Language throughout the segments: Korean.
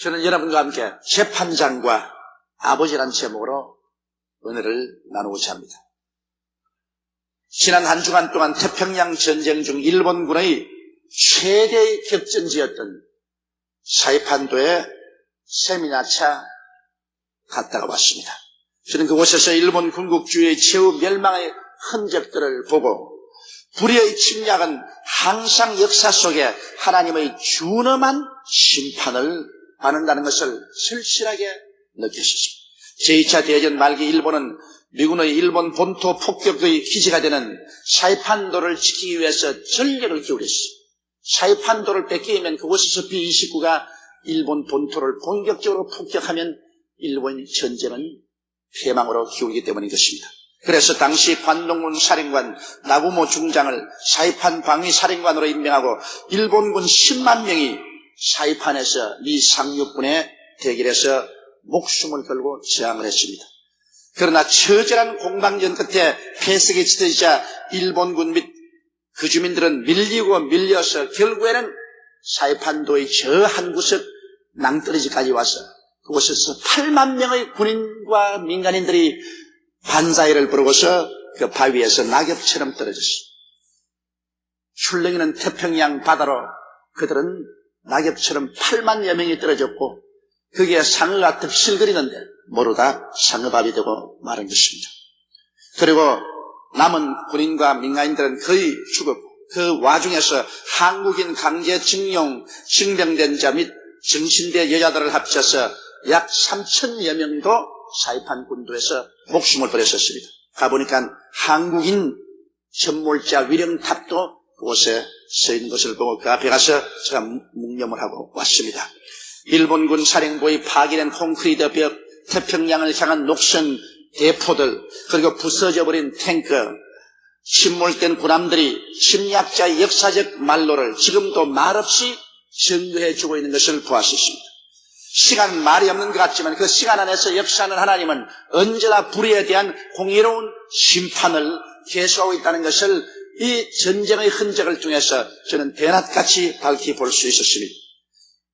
저는 여러분과 함께 재판장과 아버지란 제목으로 은혜를 나누고자 합니다. 지난 한 주간 동안 태평양 전쟁 중 일본군의 최대의 격전지였던 사이판도에 세미나차 갔다가 왔습니다. 저는 그곳에서 일본 군국주의의 최후 멸망의 흔적들을 보고 불의의 침략은 항상 역사 속에 하나님의 준엄한 심판을 받는다는 것을 절실하게 느꼈습니다. 제2차 대전 말기 일본은 미군의 일본 본토 폭격의 기지가 되는 사이판도를 지키기 위해서 전력을 기울였습니다. 사이판도를 뺏기면 그곳에서 B-29가 일본 본토를 본격적으로 폭격하면 일본의 전쟁은 패망으로 기울기 때문인 것입니다. 그래서 당시 관동군 사령관 나구모 중장을 사이판 방위 사령관으로 임명하고 일본군 10만 명이 사이판에서 미 상륙군에 대결해서 목숨을 걸고 저항을 했습니다. 그러나 처절한 공방전 끝에 패색에 짙어지자 일본군 및 그 주민들은 밀리고 밀려서 결국에는 사이판도의 저 한 구석 낭떠러지까지 와서 그곳에서 8만 명의 군인과 민간인들이 반사회를 부르고서 그 바위에서 낙엽처럼 떨어졌습니다. 출렁이는 태평양 바다로 그들은 낙엽처럼 8만여 명이 떨어졌고 거기에 상어가 득실거리는데 모르다 상어밥이 되고 마른 것입니다. 그리고 남은 군인과 민간인들은 거의 죽었고 그 와중에서 한국인 강제 징용, 징병된 자 및 정신대 여자들을 합쳐서 약 3천여 명도 사이판 군도에서 목숨을 버렸었습니다. 가보니까 한국인 전몰자 위령탑도 그곳에 서 있는 것을 보고 그 앞에 가서 제가 묵념을 하고 왔습니다. 일본군 사령부의 파괴된 콘크리트 벽, 태평양을 향한 녹선 대포들, 그리고 부서져 버린 탱크, 침몰된 군함들이 침략자의 역사적 말로를 지금도 말없이 증거해 주고 있는 것을 보았습니다. 시간 말이 없는 것 같지만 그 시간 안에서 역사하는 하나님은 언제나 불의에 대한 공의로운 심판을 계속하고 있다는 것을 이 전쟁의 흔적을 통해서 저는 대낮같이 밝히 볼 수 있었습니다.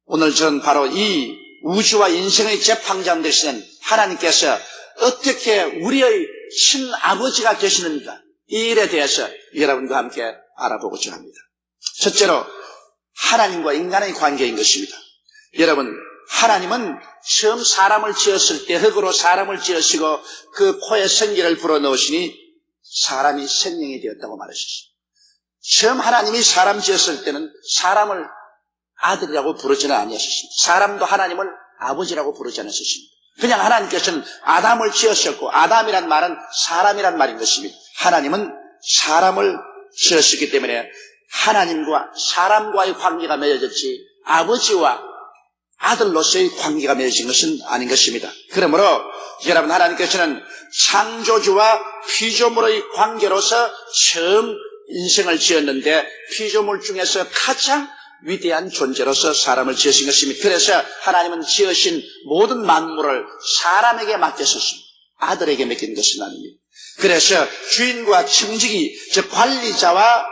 오늘 저는 바로 이 우주와 인생의 재판장 되시는 하나님께서 어떻게 우리의 친아버지가 되시는가, 이 일에 대해서 여러분과 함께 알아보고자 합니다. 첫째로 하나님과 인간의 관계인 것입니다. 여러분, 하나님은 처음 사람을 지었을 때 흙으로 사람을 지으시고 그 코에 생기를 불어넣으시니 사람이 생명이 되었다고 말하셨습니다. 처음 하나님이 사람 지었을 때는 사람을 아들이라고 부르지는 아니하셨습니다. 사람도 하나님을 아버지라고 부르지 않으셨습니다. 그냥 하나님께서는 아담을 지으셨고, 아담이란 말은 사람이란 말인 것입니다. 하나님은 사람을 지으셨기 때문에 하나님과 사람과의 관계가 맺어졌지 아버지와 아들로서의 관계가 맺어진 것은 아닌 것입니다. 그러므로 여러분, 하나님께서는 창조주와 피조물의 관계로서 처음 인생을 지었는데 피조물 중에서 가장 위대한 존재로서 사람을 지으신 것입니다. 그래서 하나님은 지으신 모든 만물을 사람에게 맡겼었습니다. 아들에게 맡긴 것은 아닙니다. 그래서 주인과 청지기, 즉 관리자와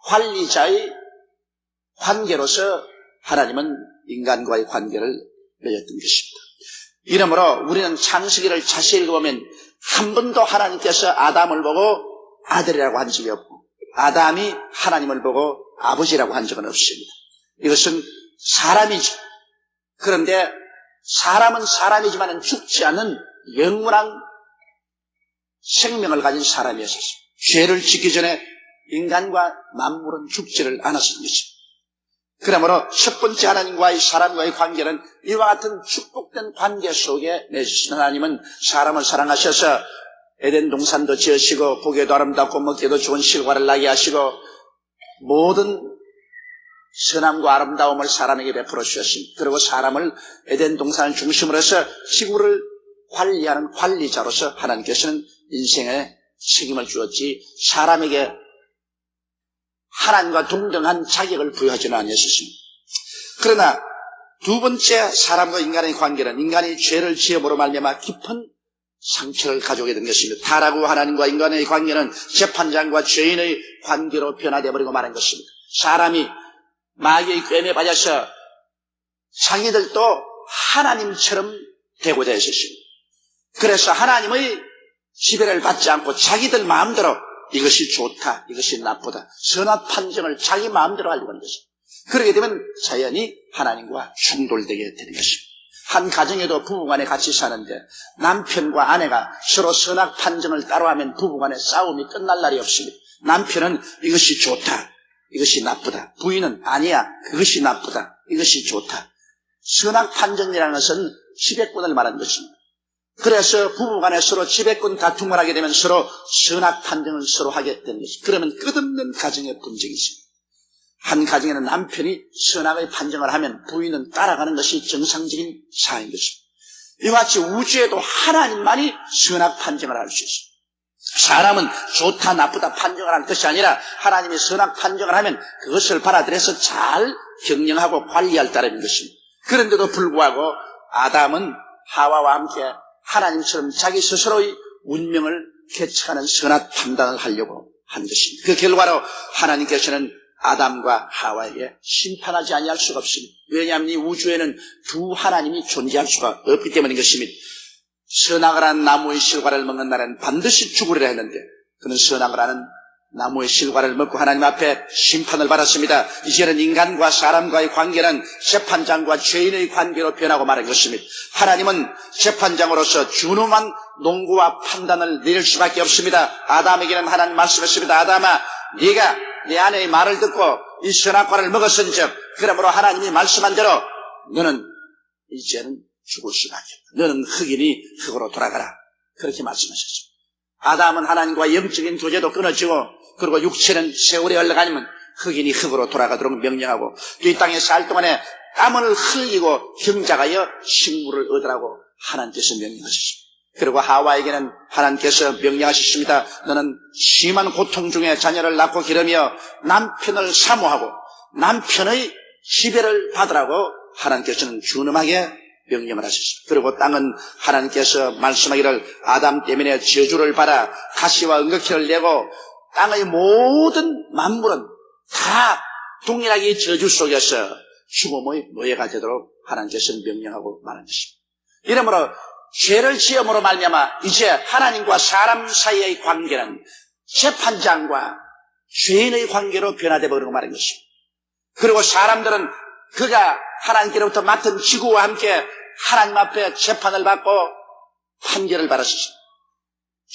피관리자의 관계로서 하나님은 인간과의 관계를 맺었던 것입니다. 이러므로 우리는 창세기를 자세히 읽어보면 한 번도 하나님께서 아담을 보고 아들이라고 한 적이 없고 아담이 하나님을 보고 아버지라고 한 적은 없습니다. 이것은 사람이죠. 그런데 사람은 사람이지만 죽지 않는 영원한 생명을 가진 사람이었습니다. 죄를 짓기 전에 인간과 만물은 죽지를 않았던 것입니다. 그러므로 첫 번째 하나님과의 사람과의 관계는 이와 같은 축복된 관계 속에 내주신 하나님은 사람을 사랑하셔서 에덴 동산도 지으시고 보기에도 아름답고 먹기에도 좋은 실과를 나게 하시고 모든 선함과 아름다움을 사람에게 베풀어 주셨습니다. 그리고 사람을 에덴 동산을 중심으로 해서 지구를 관리하는 관리자로서 하나님께서는 인생에 책임을 주었지 사람에게 하나님과 동등한 자격을 부여하지는 아니었습니다. 그러나 두 번째 사람과 인간의 관계는 인간이 죄를 지음으로 말미암아 깊은 상처를 가져오게 된 것입니다. 타락과 하나님과 인간의 관계는 재판장과 죄인의 관계로 변화되어 버리고 말한 것입니다. 사람이 마귀의 꿰매 빠져서 자기들도 하나님처럼 되고자 했었습니다. 그래서 하나님의 지배를 받지 않고 자기들 마음대로 이것이 좋다, 이것이 나쁘다, 선악 판정을 자기 마음대로 하려고 하는 것입니다. 그렇게 되면 자연히 하나님과 충돌되게 되는 것입니다. 한 가정에도 부부간에 같이 사는데 남편과 아내가 서로 선악 판정을 따로하면 부부간에 싸움이 끝날 날이 없습니다. 남편은 이것이 좋다, 이것이 나쁘다. 부인은 아니야, 그것이 나쁘다, 이것이 좋다. 선악 판정이라는 것은 지배권을 말하는 것입니다. 그래서 부부간에 서로 지배권 다툼을 하게 되면 서로 선악 판정을 서로 하게 되는 것입니다. 그러면 끝없는 가정의 분쟁이 있습니다. 한 가정에는 남편이 선악의 판정을 하면 부인은 따라가는 것이 정상적인 사회인 것입니다. 이와 같이 우주에도 하나님만이 선악 판정을 할 수 있습니다. 사람은 좋다 나쁘다 판정을 할 것이 아니라 하나님이 선악 판정을 하면 그것을 받아들여서 잘 경영하고 관리할 따름인 것입니다. 그런데도 불구하고 아담은 하와와 함께 하나님처럼 자기 스스로의 운명을 개척하는 선악 판단을 하려고 한 것입니다. 그 결과로 하나님께서는 아담과 하와에게 심판하지 아니할 수가 없습니다. 왜냐하면 이 우주에는 두 하나님이 존재할 수가 없기 때문인 것입니다. 선악을 하는 나무의 실과를 먹는 날에는 반드시 죽으리라 했는데 그는 선악을 하는 나무의 실과를 먹고 하나님 앞에 심판을 받았습니다. 이제는 인간과 사람과의 관계는 재판장과 죄인의 관계로 변하고 말한 것입니다. 하나님은 재판장으로서 준엄한 논구와 판단을 내릴 수밖에 없습니다. 아담에게는 하나님 말씀했습니다. 아담아, 네가 내 아내의 말을 듣고 이 선악과를 먹었은즉 그러므로 하나님이 말씀한 대로 너는 이제는 죽을 수밖에 없다. 너는 흙이니 흙으로 돌아가라. 그렇게 말씀하셨습니다. 아담은 하나님과 영적인 교제도 끊어지고 그리고 육체는 세월이 흘러가면 흙이니 흙으로 돌아가도록 명령하고 또 이 땅에 살 동안에 땀을 흘리고 경작하여 식물을 얻으라고 하나님께서 명령하셨습니다. 그리고 하와에게는 하나님께서 명령하셨습니다. 너는 심한 고통 중에 자녀를 낳고 기르며 남편을 사모하고 남편의 지배를 받으라고 하나님께서는 준엄하게 명령을 하셨습니다. 그리고 땅은 하나님께서 말씀하기를 아담 때문에 저주를 받아 가시와 은극히를 내고 땅의 모든 만물은 다 동일하게 이 저주 속에서 죽음의 노예가 되도록 하나님께서 명령하고 말한 것입니다. 이러므로 죄를 지음으로 말미암아 이제 하나님과 사람 사이의 관계는 재판장과 죄인의 관계로 변화되어 버리고 말한 것입니다. 그리고 사람들은 그가 하나님께로부터 맡은 지구와 함께 하나님 앞에 재판을 받고 판결을 받았습니다.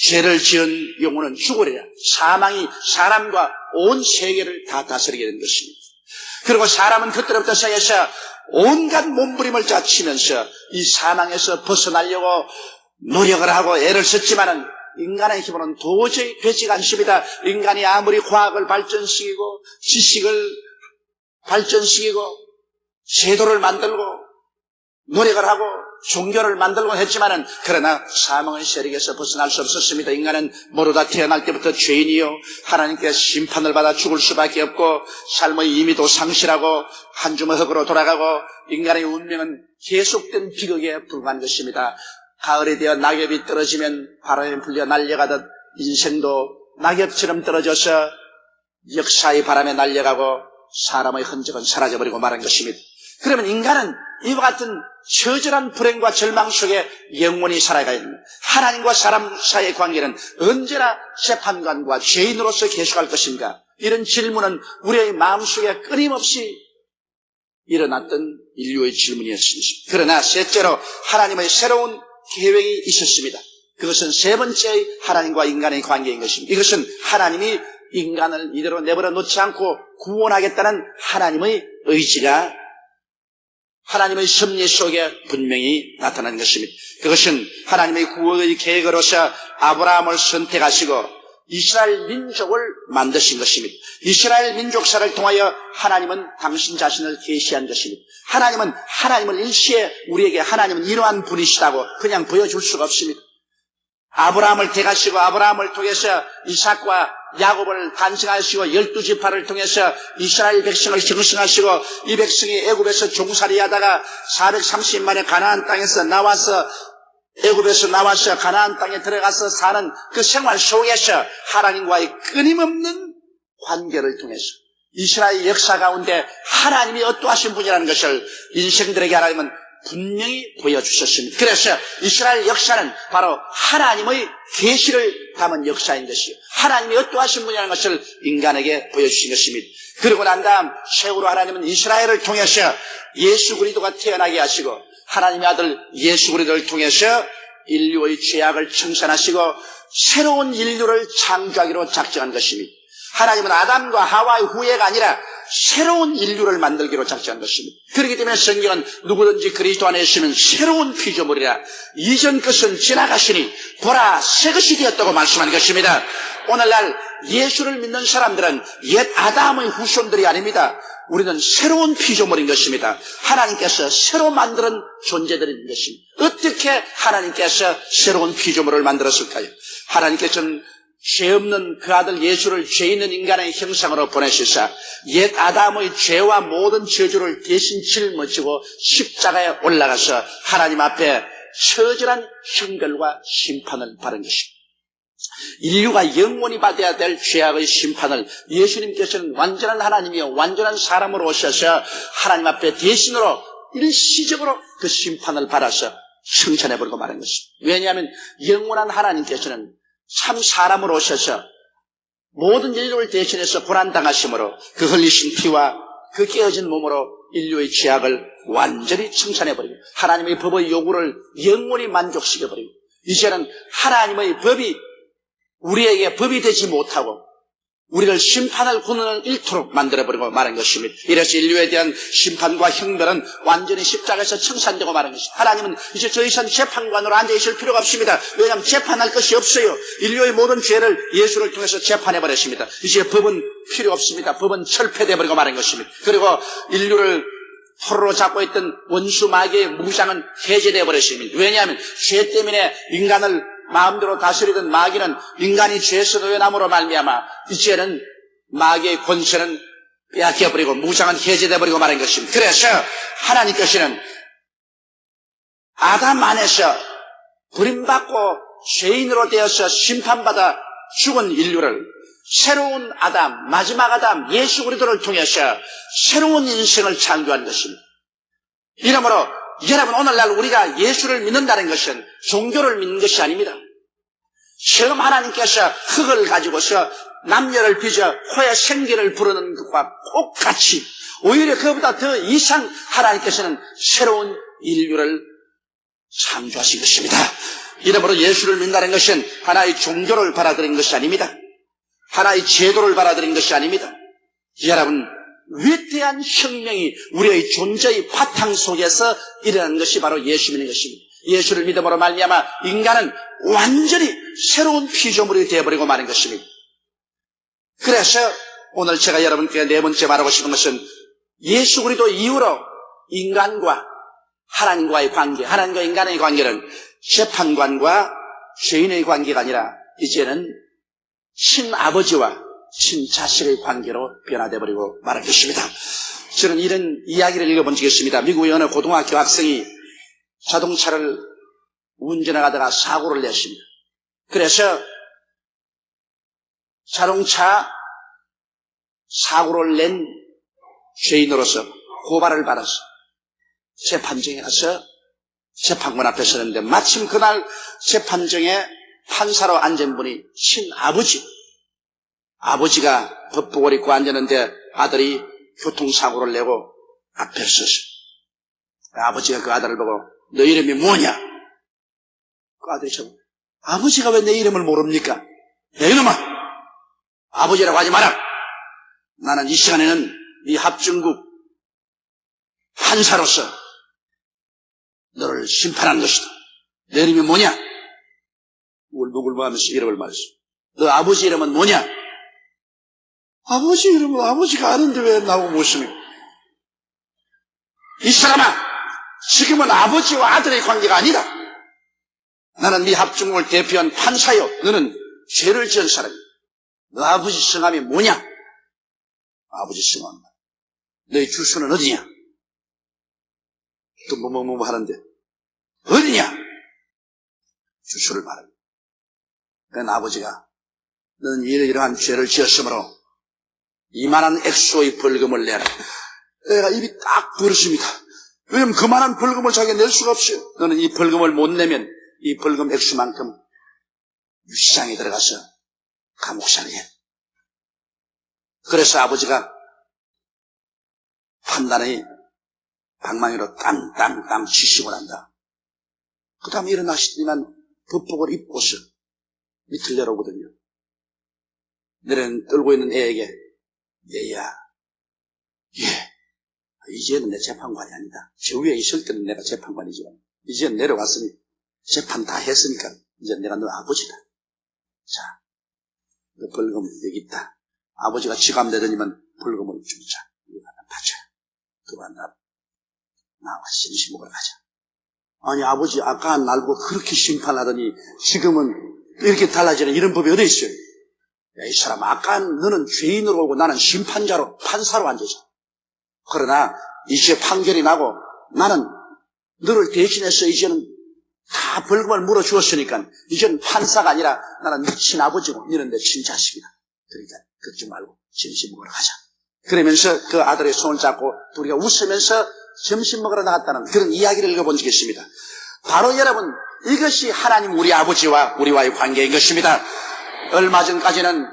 죄를 지은 영혼은 죽으리라. 사망이 사람과 온 세계를 다 다스리게 된 것입니다. 그리고 사람은 그때부터 시작해서 온갖 몸부림을 자치면서 이 사망에서 벗어나려고 노력을 하고 애를 썼지만은 인간의 힘으로는 도저히 되지가 않습니다. 인간이 아무리 과학을 발전시키고 지식을 발전시키고 제도를 만들고 노력을 하고 종교를 만들고 했지만은 그러나 사망의 세력에서 벗어날 수 없었습니다. 인간은 모두 다 태어날 때부터 죄인이요 하나님께 심판을 받아 죽을 수밖에 없고 삶의 의미도 상실하고 한 주먹 흙으로 돌아가고 인간의 운명은 계속된 비극에 불과한 것입니다. 가을이 되어 낙엽이 떨어지면 바람에 불려 날려가듯 인생도 낙엽처럼 떨어져서 역사의 바람에 날려가고 사람의 흔적은 사라져버리고 말한 것입니다. 그러면 인간은 이와 같은 처절한 불행과 절망 속에 영원히 살아가야 됩니다. 하나님과 사람 사이의 관계는 언제나 재판관과 죄인으로서 계속할 것인가? 이런 질문은 우리의 마음속에 끊임없이 일어났던 인류의 질문이었습니다. 그러나 셋째로 하나님의 새로운 계획이 있었습니다. 그것은 세 번째의 하나님과 인간의 관계인 것입니다. 이것은 하나님이 인간을 이대로 내버려 놓지 않고 구원하겠다는 하나님의 의지가 하나님의 섭리 속에 분명히 나타난 것입니다. 그것은 하나님의 구원의 계획으로서 아브라함을 선택하시고 이스라엘 민족을 만드신 것입니다. 이스라엘 민족사를 통하여 하나님은 당신 자신을 계시한 것입니다. 하나님은 하나님을 일시에 우리에게 하나님은 이러한 분이시다고 그냥 보여줄 수가 없습니다. 아브라함을 택하시고 아브라함을 통해서 이삭과 야곱을 탄생하시고 12지파를 통해서 이스라엘 백성을 형성하시고 이 백성이 애굽에서 종살이하다가 430년 만에 가나안 땅에서 나와서 애굽에서 나와서 가나안 땅에 들어가서 사는 그 생활 속에서 하나님과의 끊임없는 관계를 통해서 이스라엘 역사 가운데 하나님이 어떠하신 분이라는 것을 인생들에게 하나님은 분명히 보여주셨습니다. 그래서 이스라엘 역사는 바로 하나님의 계시를 담은 역사인 것이요, 하나님이 어떠하신 분이라는 것을 인간에게 보여주신 것입니다. 그러고 난 다음 최후로 하나님은 이스라엘을 통해서 예수 그리스도가 태어나게 하시고, 하나님의 아들 예수 그리스도를 통해서 인류의 죄악을 청산하시고 새로운 인류를 창조하기로 작정한 것입니다. 하나님은 아담과 하와의 후예가 아니라 새로운 인류를 만들기로 작정한 것입니다. 그렇기 때문에 성경은 누구든지 그리스도 안에 있으면 새로운 피조물이라, 이전 것은 지나가시니 보라 새 것이 되었다고 말씀한 것입니다. 오늘날 예수를 믿는 사람들은 옛 아담의 후손들이 아닙니다. 우리는 새로운 피조물인 것입니다. 하나님께서 새로 만드는 존재들인 것입니다. 어떻게 하나님께서 새로운 피조물을 만들었을까요? 하나님께서는 죄 없는 그 아들 예수를 죄 있는 인간의 형상으로 보내시사 옛 아담의 죄와 모든 저주를 대신 짊어지고 십자가에 올라가서 하나님 앞에 처절한 형벌과 심판을 받은 것입니다. 인류가 영원히 받아야 될 죄악의 심판을 예수님께서는 완전한 하나님이요 완전한 사람으로 오셔서 하나님 앞에 대신으로 일시적으로 그 심판을 받아서 청산해버리고 말한 것입니다. 왜냐하면 영원한 하나님께서는 참 사람으로 오셔서 모든 인류를 대신해서 고난당하심으로 그 흘리신 피와 그 깨어진 몸으로 인류의 죄악을 완전히 청산해버리고 하나님의 법의 요구를 영원히 만족시켜버리고, 이제는 하나님의 법이 우리에게 법이 되지 못하고 우리를 심판할 권한을 잃도록 만들어버리고 말한 것입니다. 이래서 인류에 대한 심판과 형벌은 완전히 십자가에서 청산되고 말한 것입니다. 하나님은 이제 더 이상 재판관으로 앉아있을 필요가 없습니다. 왜냐하면 재판할 것이 없어요. 인류의 모든 죄를 예수를 통해서 재판해버렸습니다. 이제 법은 필요 없습니다. 법은 철폐되어버리고 말한 것입니다. 그리고 인류를 포로로 잡고 있던 원수 마귀의 무장은 해제되어 버렸습니다. 왜냐하면 죄 때문에 인간을 마음대로 다스리던 마귀는 인간이 죄에서 놓여남으로 말미암아 이제는 마귀의 권세는 빼앗겨버리고 무장은 해제되어버리고 말한 것입니다. 그래서 하나님께서는 아담 안에서 버림받고 죄인으로 되어서 심판받아 죽은 인류를 새로운 아담, 마지막 아담 예수 그리스도를 통해서 새로운 인생을 창조한 것입니다. 이러므로 여러분, 오늘날 우리가 예수를 믿는다는 것은 종교를 믿는 것이 아닙니다. 처음 하나님께서 흙을 가지고서 남녀를 빚어 코에 생기를 부르는 것과 똑같이 오히려 그보다 더 이상 하나님께서는 새로운 인류를 창조하신 것입니다. 이러므로 예수를 믿는다는 것은 하나의 종교를 받아들인 것이 아닙니다. 하나의 제도를 받아들인 것이 아닙니다. 여러분, 위대한 혁명이 우리의 존재의 바탕 속에서 일어나는 것이 바로 예수 믿는 것입니다. 예수를 믿음으로 말미암아 인간은 완전히 새로운 피조물이 되어버리고 마는 것입니다. 그래서 오늘 제가 여러분께 네 번째 말하고 싶은 것은 예수 그리스도 이후로 인간과 하나님과의 관계, 하나님과 인간의 관계는 재판관과 죄인의 관계가 아니라 이제는 친아버지와 친자식의 관계로 변화되어 버리고 말할 것입니다. 저는 이런 이야기를 읽어본 적이 있습니다. 미국의 어느 고등학교 학생이 자동차를 운전하다가 사고를 냈습니다. 그래서 자동차 사고를 낸 죄인으로서 고발을 받아서 재판정에 가서 재판관 앞에 서는데 마침 그날 재판정에 판사로 앉은 분이 아버지가 법복을 입고 앉았는데 아들이 교통사고를 내고 앞에 섰어요. 아버지가 그 아들을 보고 너 이름이 뭐냐? 그 아들이 참 아버지가 왜 내 이름을 모릅니까? 야 이놈아, 아버지라고 하지 마라. 나는 이 시간에는 네 합중국 판사로서 너를 심판한 것이다. 내 이름이 뭐냐? 울먹울먹하면서 이름을 말했어. 너 아버지 이름은 뭐냐? 아버지 이름은 아버지가 아는데 왜 나보고 묻습니까? 이 사람아, 지금은 아버지와 아들의 관계가 아니다. 나는 네 합중국을 대표한 판사요. 너는 죄를 지은 사람이야. 너 아버지 성함이 뭐냐? 아버지 성함. 너의 주소는 어디냐? 또 뭐뭐뭐 하는데 어디냐? 주소를 말합니다. 그러니까 아버지가 너는 이러한 죄를 지었으므로 이만한 액수의 벌금을 내라. 애가 입이 딱 벌어집니다. 왜냐면 그만한 벌금을 자기가 낼 수가 없어요. 너는 이 벌금을 못 내면 이 벌금 액수만큼 유치장에 들어가서 감옥살이 해. 그래서 아버지가 판단의 방망이로 땅땅땅 치시고 난다. 그 다음에 일어나시더니만 법복을 입고서 밑을 내려오거든요. 떨고 있는 애에게, 얘야, 이제는 내 재판관이 아니다. 저 위에 있을 때는 내가 재판관이지만 이제 내려왔으니 재판 다 했으니까 이제 내가 너 아버지다. 자, 그 벌금 여기 있다. 아버지가 지갑 내더니만 벌금을 주자. 이거 하나 받쳐. 그거 나와 점심 먹으러 가자. 아니 아버지 아까 날고 그렇게 심판하더니 지금은 이렇게 달라지는 이런 법이 어디 있어요? 야, 이 사람 아까 너는 죄인으로 오고 나는 심판자로 판사로 앉아있어. 그러나 이제 판결이 나고 나는 너를 대신해서 이제는 다 벌금을 물어주었으니까 이제는 판사가 아니라 나는 네 친아버지고 너는 내 친자식이다. 그러니까 걱정 말고 점심 먹으러 가자. 그러면서 그 아들의 손을 잡고 둘이가 웃으면서 점심 먹으러 나갔다는 그런 이야기를 읽어본 적이 있습니다. 바로 여러분 이것이 하나님 우리 아버지와 우리와의 관계인 것입니다. 얼마 전까지는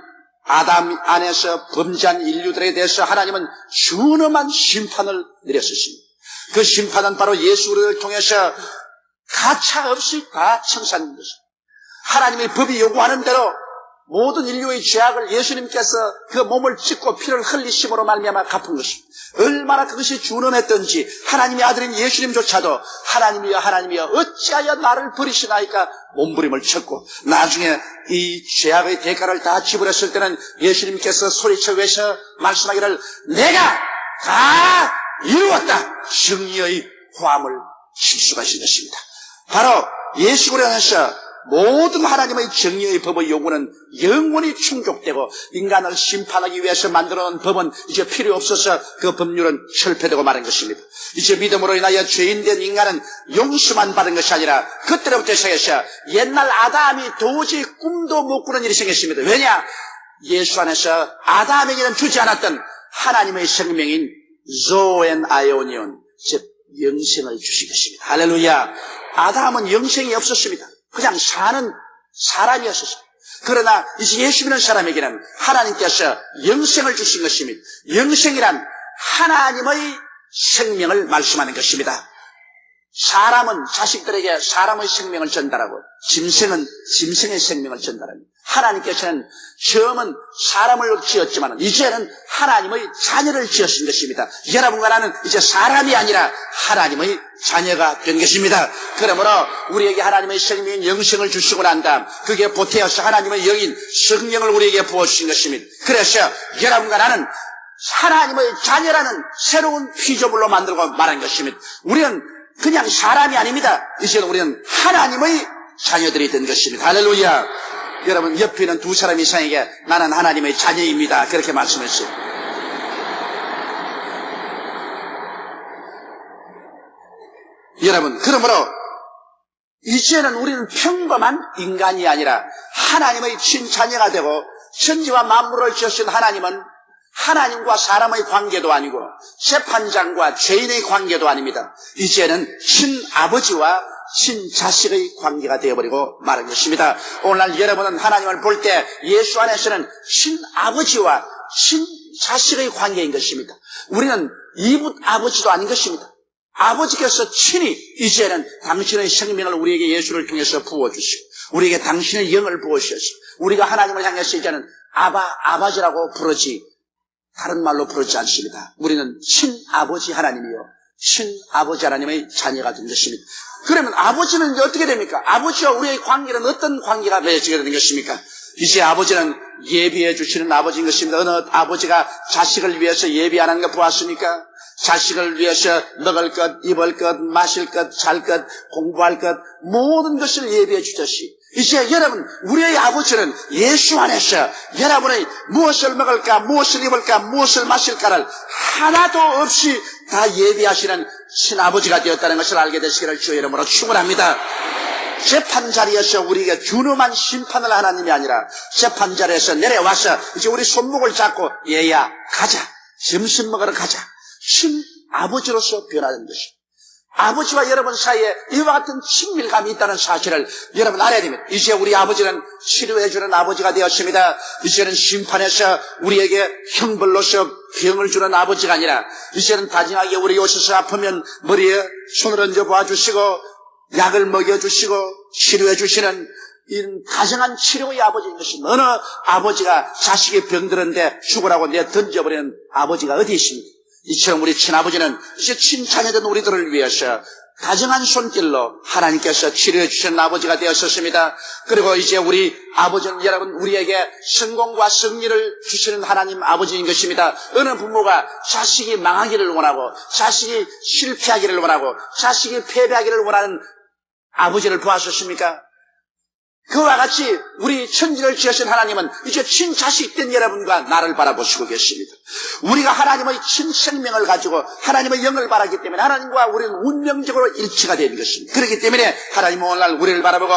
아담 안에서 범죄한 인류들에 대해서 하나님은 준엄한 심판을 내렸었습니다. 그 심판은 바로 예수를 통해서 가차없이 다 청산한 것입니다. 하나님의 법이 요구하는 대로 모든 인류의 죄악을 예수님께서 그 몸을 찢고 피를 흘리심으로 말미암아 갚은 것입니다. 얼마나 그것이 준엄했던지 하나님의 아들인 예수님조차도 하나님이여 어찌하여 나를 버리시나이까 몸부림을 쳤고 나중에 이 죄악의 대가를 다 지불했을 때는 예수님께서 소리쳐 외쳐 말씀하기를 내가 다 이루었다. 승리의 화음을 칠 수가 있는 것입니다. 바로 예수를 향해서 모든 하나님의 정의의 법의 요구는 영원히 충족되고 인간을 심판하기 위해서 만들어놓은 법은 이제 필요 없어서 그 법률은 철폐되고 마는 것입니다. 이제 믿음으로 인하여 죄인된 인간은 용서만 받은 것이 아니라 그때로부터 시작해서 옛날 아담이 도저히 꿈도 못 꾸는 일이 생겼습니다. 왜냐? 예수 안에서 아담에게는 주지 않았던 하나님의 생명인 조엔 아이오니온 즉 영생을 주신 것입니다. 할렐루야. 아담은 영생이 없었습니다. 그냥 사는 사람이었습니다. 그러나 이제 예수 믿는 사람에게는 하나님께서 영생을 주신 것입니다. 영생이란 하나님의 생명을 말씀하는 것입니다. 사람은 자식들에게 사람의 생명을 전달하고 짐승은 짐승의 생명을 전달합니다. 하나님께서는 처음은 사람을 지었지만 이제는 하나님의 자녀를 지었은 것입니다. 여러분과 나는 이제 사람이 아니라 하나님의 자녀가 된 것입니다. 그러므로 우리에게 하나님의 생명인 영생을 주시고 난 다음 그게 보태어서 하나님의 영인 성령을 우리에게 부어주신 것입니다. 그래서 여러분과 나는 하나님의 자녀라는 새로운 피조물로 만들고 말한 것입니다. 우리는 그냥 사람이 아닙니다. 이제는 우리는 하나님의 자녀들이 된 것입니다. 할렐루야. 여러분 옆에 있는 두 사람 이상에게 나는 하나님의 자녀입니다. 그렇게 말씀했어요. 여러분 그러므로 이제는 우리는 평범한 인간이 아니라 하나님의 친자녀가 되고 천지와 만물을 지으신 하나님은 하나님과 사람의 관계도 아니고 재판장과 죄인의 관계도 아닙니다. 이제는 친아버지와 친자식의 관계가 되어버리고 마는 것입니다. 오늘날 여러분은 하나님을 볼 때 예수 안에서는 친아버지와 친자식의 관계인 것입니다. 우리는 이웃 아버지도 아닌 것입니다. 아버지께서 친히 이제는 당신의 생명을 우리에게 예수를 통해서 부어주시고 우리에게 당신의 영을 부어주셔서 우리가 하나님을 향해서 이제는 아버지라고 부르지 다른 말로 부르지 않습니다. 우리는 친아버지 하나님이요 친아버지 하나님의 자녀가 된 것입니다. 그러면 아버지는 이제 어떻게 됩니까? 아버지와 우리의 관계는 어떤 관계가 맺어지게 되는 것입니까? 이제 아버지는 예비해 주시는 아버지인 것입니다. 어느 아버지가 자식을 위해서 예비 안 하는 거 보았습니까? 자식을 위해서 먹을 것, 입을 것, 마실 것, 잘 것, 공부할 것 모든 것을 예비해 주듯이 이제 여러분 우리의 아버지는 예수 안에서 여러분의 무엇을 먹을까 무엇을 입을까 무엇을 마실까를 하나도 없이 다 예비하시는 친아버지가 되었다는 것을 알게 되시기를 주의 이름으로 축원합니다. 재판 자리에서 우리에게 준엄한 심판을 하나님이 아니라 재판 자리에서 내려와서 이제 우리 손목을 잡고 얘야 가자, 점심 먹으러 가자, 친아버지로서 변화된 것입니다. 아버지와 여러분 사이에 이와 같은 친밀감이 있다는 사실을 여러분 알아야 됩니다. 이제 우리 아버지는 치료해주는 아버지가 되었습니다. 이제는 심판해서 우리에게 형벌로서 병을 주는 아버지가 아니라 이제는 다정하게 우리 오셔서 아프면 머리에 손을 얹어 봐주시고 약을 먹여주시고 치료해주시는 이 다정한 치료의 아버지인 것입니다. 어느 아버지가 자식이 병들었는데 죽으라고 내 던져버리는 아버지가 어디 있습니까? 이처럼 우리 친아버지는 이제 친자녀된 우리들을 위해서 다정한 손길로 하나님께서 치료해 주시는 아버지가 되었었습니다. 그리고 이제 우리 아버지는 여러분 우리에게 성공과 승리를 주시는 하나님 아버지인 것입니다. 어느 부모가 자식이 망하기를 원하고 자식이 실패하기를 원하고 자식이 패배하기를 원하는 아버지를 보았었습니까? 그와 같이 우리 천지를 지으신 하나님은 이제 친자식된 여러분과 나를 바라보시고 계십니다. 우리가 하나님의 친생명을 가지고 하나님의 영을 바라기 때문에 하나님과 우리는 운명적으로 일치가 되는 것입니다. 그렇기 때문에 하나님은 오늘날 우리를 바라보고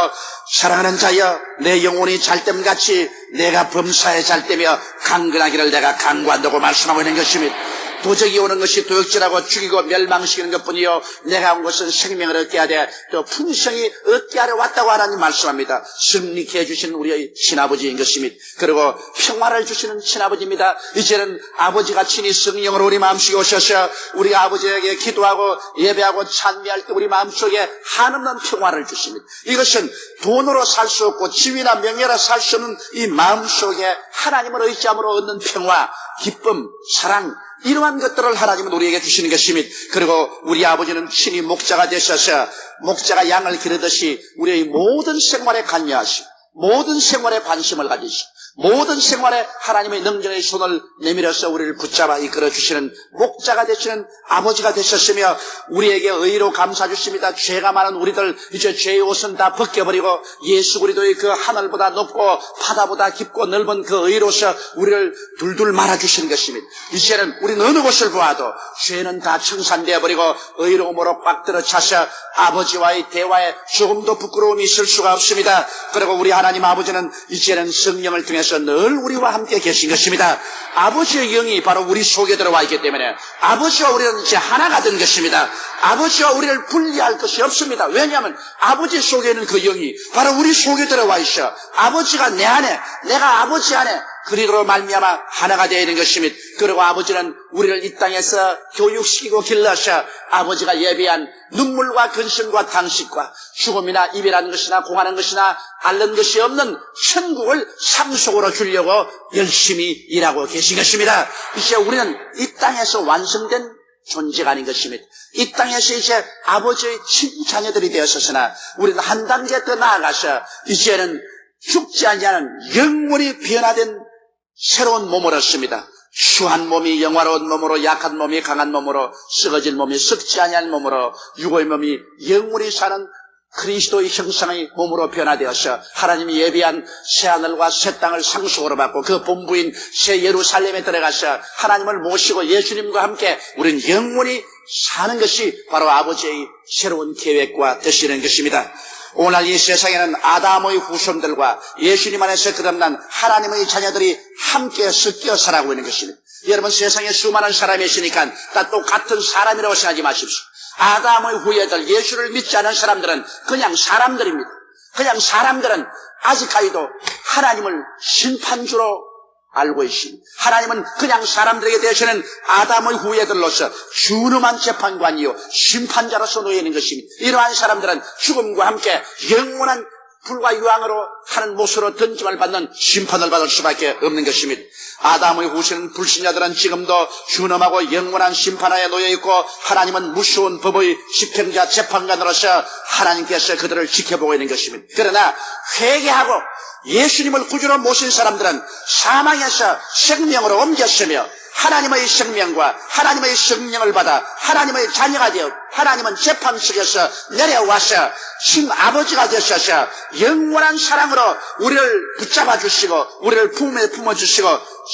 사랑하는 자여 내 영혼이 잘됨같이 내가 범사에 잘되며 강건하기를 내가 강구한다고 말씀하고 있는 것입니다. 도적이 오는 것이 도역질하고 죽이고 멸망시키는 것뿐이요 내가 온 것은 생명을 얻게 하되 또 풍성히 얻게 하려 왔다고 하나님 말씀합니다. 승리케 해주시는 우리의 친아버지인 것입니다. 그리고 평화를 주시는 친아버지입니다. 이제는 아버지가 친히 성령으로 우리 마음속에 오셔서 우리가 아버지에게 기도하고 예배하고 찬미할 때 우리 마음속에 한없는 평화를 주십니다. 이것은 돈으로 살 수 없고 지위나 명예로 살 수 없는 이 마음속에 하나님을 의지함으로 얻는 평화, 기쁨, 사랑, 이러한 것들을 하나님은 우리에게 주시는 것입니다. 그리고 우리 아버지는 친히 목자가 되셔서 목자가 양을 기르듯이 우리의 모든 생활에 관여하시고 모든 생활에 관심을 가지시고 모든 생활에 하나님의 능력의 손을 내밀어서 우리를 붙잡아 이끌어 주시는 목자가 되시는 아버지가 되셨으며 우리에게 의로 감싸 주십니다. 죄가 많은 우리들 이제 죄의 옷은 다 벗겨버리고 예수 그리스도의 그 하늘보다 높고 바다보다 깊고 넓은 그 의로서 우리를 둘둘 말아주시는 것입니다. 이제는 우리는 어느 곳을 보아도 죄는 다 청산되어 버리고 의로움으로 꽉 들어차서 아버지와의 대화에 조금도 부끄러움이 있을 수가 없습니다. 그리고 우리 하나님 아버지는 이제는 성령을 통해서 늘 우리와 함께 계신 것입니다. 아버지의 영이 바로 우리 속에 들어와 있기 때문에 아버지와 우리는 이제 하나가 된 것입니다. 아버지와 우리를 분리할 것이 없습니다. 왜냐하면 아버지 속에 있는 그 영이 바로 우리 속에 들어와 있어 아버지가 내 안에 내가 아버지 안에 그리로 말미암아 하나가 되어 있는 것입니다. 그리고 아버지는 우리를 이 땅에서 교육시키고 길러서 아버지가 예비한 눈물과 근심과 탄식과 죽음이나 이별하는 것이나 공하는 것이나 앓는 것이 없는 천국을 상속으로 주려고 열심히 일하고 계신 것입니다. 이제 우리는 이 땅에서 완성된 존재가 아닌 것입니다. 이 땅에서 이제 아버지의 친자녀들이 되었으나 우리는 한 단계 더 나아가서 이제는 죽지 않는 영원히 변화된 새로운 몸을 얻습니다. 추한 몸이 영화로운 몸으로 약한 몸이 강한 몸으로 썩어질 몸이 썩지 아니한 몸으로 육의 몸이 영원히 사는 그리스도의 형상의 몸으로 변화되어서 하나님이 예비한 새하늘과 새 땅을 상속으로 받고 그 본부인 새 예루살렘에 들어가서 하나님을 모시고 예수님과 함께 우리는 영원히 사는 것이 바로 아버지의 새로운 계획과 뜻이라는 것입니다. 오늘 이 세상에는 아담의 후손들과 예수님 안에서 거듭난 하나님의 자녀들이 함께 섞여 살아가고 있는 것입니다. 여러분 세상에 수많은 사람이 있으니까 다 똑같은 사람이라고 생각하지 마십시오. 아담의 후예들, 예수를 믿지 않은 사람들은 그냥 사람들입니다. 그냥 사람들은 아직까지도 하나님을 심판주로 알고 있습니다. 하나님은 그냥 사람들에게 대해서는 아담의 후예들로서 준엄한 재판관이요 심판자로서 놓여 있는 것입니다. 이러한 사람들은 죽음과 함께 영원한 불과 유황으로 하는 못으로 던짐을 받는 심판을 받을 수밖에 없는 것입니다. 아담의 후손 불신자들은 지금도 준엄하고 영원한 심판하에 놓여있고 하나님은 무서운 법의 집행자 재판관으로서 하나님께서 그들을 지켜보고 있는 것입니다. 그러나 회개하고 예수님을 구주로 모신 사람들은 사망에서 생명으로 옮겼으며 하나님의 생명과 하나님의 성령을 받아 하나님의 자녀가 되어 하나님은 재판 속에서 내려와서 친아버지가 되셔서 영원한 사랑으로 우리를 붙잡아 주시고 우리를 품에 품어주시고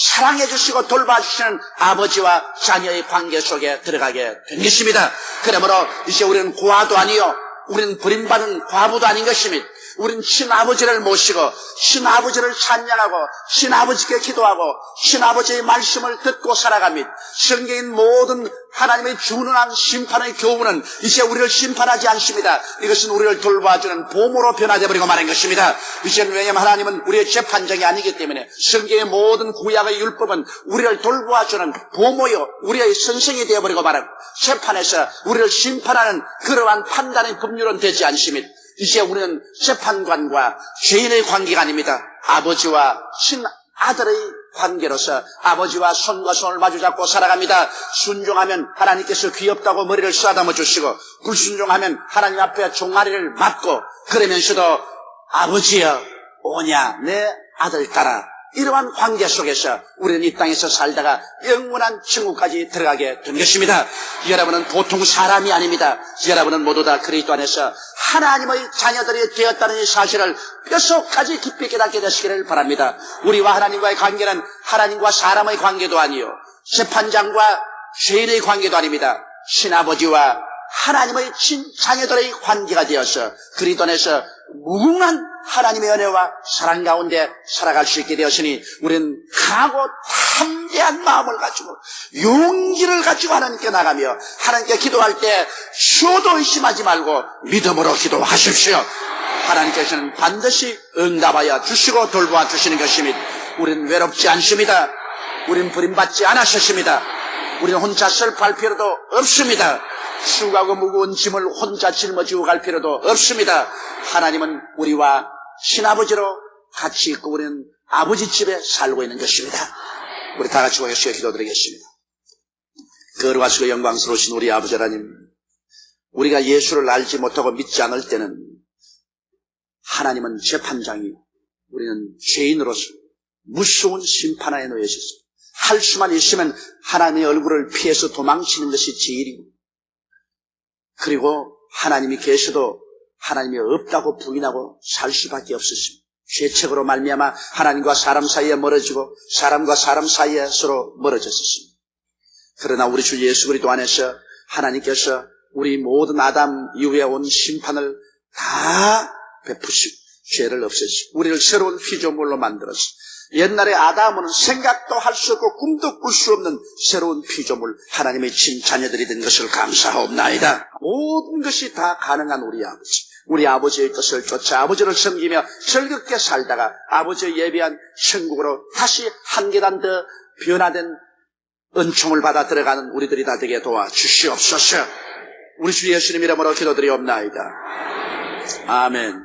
사랑해 주시고 돌봐주시는 아버지와 자녀의 관계 속에 들어가게 된 것입니다. 그러므로 이제 우리는 고아도 아니요 우리는 버림받은 과부도 아닌 것입니다. 우린 친아버지를 모시고 친아버지를 찬양하고 친아버지께 기도하고 친아버지의 말씀을 듣고 살아갑니다. 성경인 모든 하나님의 준엄한 심판의 교훈은 이제 우리를 심판하지 않습니다. 이것은 우리를 돌봐주는 보물로 변화되어버리고 마는 것입니다. 이제는 왜냐하면 하나님은 우리의 재판장이 아니기 때문에 성경의 모든 구약의 율법은 우리를 돌봐주는 보모요 우리의 선생이 되어버리고 말하고 재판에서 우리를 심판하는 그러한 판단의 법률은 되지 않습니다. 이제 우리는 재판관과 죄인의 관계가 아닙니다. 아버지와 친아들의 관계로서 아버지와 손과 손을 마주잡고 살아갑니다. 순종하면 하나님께서 귀엽다고 머리를 쓰다듬어 주시고 불순종하면 하나님 앞에 종아리를 맞고 그러면서도 아버지여 오냐 내 아들 따라 이러한 관계 속에서 우리는 이 땅에서 살다가 영원한 천국까지 들어가게 된 것입니다. 여러분은 보통 사람이 아닙니다. 여러분은 모두 다 그리스도 안에서 하나님의 자녀들이 되었다는 이 사실을 뼛속까지 깊이 깨닫게 되시기를 바랍니다. 우리와 하나님과의 관계는 하나님과 사람의 관계도 아니요 재판장과 죄인의 관계도 아닙니다. 친아버지와 하나님의 친자녀들의 관계가 되어서 그리스도 안에서 무궁한 하나님의 은혜와 사랑 가운데 살아갈 수 있게 되었으니 우리는 강하고 담대한 마음을 가지고 용기를 가지고 하나님께 나가며 하나님께 기도할 때 쉬어도 의심하지 말고 믿음으로 기도하십시오. 하나님께서는 반드시 응답하여 주시고 돌보아 주시는 것입니다. 우리는 외롭지 않습니다. 우리는 버림받지 않으셨습니다. 우리는 혼자 슬퍼할 필요도 없습니다. 수고하고 무거운 짐을 혼자 짊어지고 갈 필요도 없습니다. 하나님은 우리와 친아버지로 같이 있고 우리는 아버지 집에 살고 있는 것입니다. 우리 다 같이 모여서 기도드리겠습니다. 거룩하시고 영광스러우신 우리 아버지 하나님, 우리가 예수를 알지 못하고 믿지 않을 때는 하나님은 재판장이요 우리는 죄인으로서 무서운 심판 하에 놓여있습니다. 할 수만 있으면 하나님의 얼굴을 피해서 도망치는 것이 제일이고 그리고 하나님이 계셔도 하나님이 없다고 부인하고 살 수밖에 없었습니다. 죄책으로 말미암아 하나님과 사람 사이에 멀어지고 사람과 사람 사이에 서로 멀어졌었습니다. 그러나 우리 주 예수 그리스도 안에서 하나님께서 우리 모든 아담 이후에 온 심판을 다 베푸시고 죄를 없애시고 우리를 새로운 피조물로 만들었습니다. 옛날에 아담은 생각도 할 수 없고 꿈도 꿀 수 없는 새로운 피조물 하나님의 친자녀들이 된 것을 감사하옵나이다. 모든 것이 다 가능한 우리 아버지의 뜻을 쫓아 아버지를 섬기며 즐겁게 살다가 아버지의 예비한 천국으로 다시 한 계단 더 변화된 은총을 받아 들어가는 우리들이 다 되게 도와주시옵소서. 우리 주 예수님 이름으로 기도드리옵나이다. 아멘.